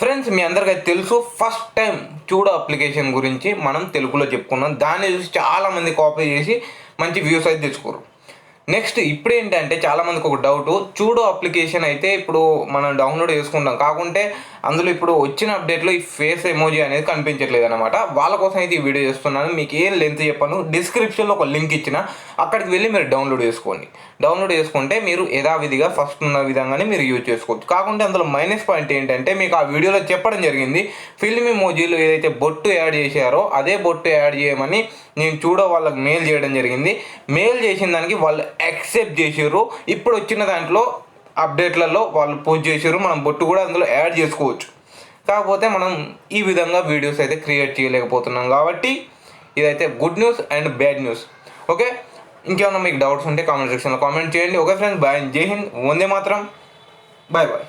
Friends, మీ అందరికీ తెలుసు, first time చూడో application గురించి మనం తెలుగులో చెప్పుకున్నాం. దాన్ని చూసి చాలామంది కాపీ చేసి మంచి వ్యూస్ అయితే తెచ్చుకోరు. నెక్స్ట్ ఇప్పుడు ఏంటంటే చాలామందికి ఒక డౌటు, చూడో అప్లికేషన్ అయితే ఇప్పుడు మనం డౌన్లోడ్ చేసుకుంటాం, కాకుంటే అందులో ఇప్పుడు వచ్చిన అప్డేట్లో ఈ ఫేస్ ఎమోజీ అనేది కనిపించట్లేదు అనమాట. వాళ్ళ కోసం అయితే ఈ వీడియో చేస్తున్నాను. మీకు ఏం లెంత్ చెప్పాను, డిస్క్రిప్షన్లో ఒక లింక్ ఇచ్చిన, అక్కడికి వెళ్ళి మీరు డౌన్లోడ్ చేసుకోండి. డౌన్లోడ్ చేసుకుంటే మీరు యథావిధిగా ఫస్ట్ ఉన్న విధంగానే మీరు యూజ్ చేసుకోవచ్చు. కాకుంటే అందులో మైనస్ పాయింట్ ఏంటంటే, మీకు ఆ వీడియోలో చెప్పడం జరిగింది, ఫిల్మ్ ఎమోజీలు ఏదైతే బొట్టు యాడ్ చేశారో అదే బొట్టు యాడ్ చేయమని నేను చూడో వాళ్ళకి మెయిల్ చేయడం జరిగింది. మెయిల్ చేసిన దానికి వాళ్ళు యాక్సెప్ట్ చేసారు. ఇప్పుడు వచ్చిన దాంట్లో అప్డేట్లలో వాళ్ళు పోస్ట్ చేసారు, మనం బొట్టు కూడా అందులో యాడ్ చేసుకోవచ్చు. కాకపోతే మనం ఈ విధంగా వీడియోస్ అయితే క్రియేట్ చేయలేకపోతున్నాం. కాబట్టి ఇదైతే good news and bad news. Okay, ఇంకేమన్నా మీకు డౌట్స్ ఉంటే కామెంట్ సెక్షన్లో కామెంట్ చేయండి. ఓకే ఫ్రెండ్స్, బాయ్, జై హింద్, వందే మాత్రం, బాయ్ బాయ్.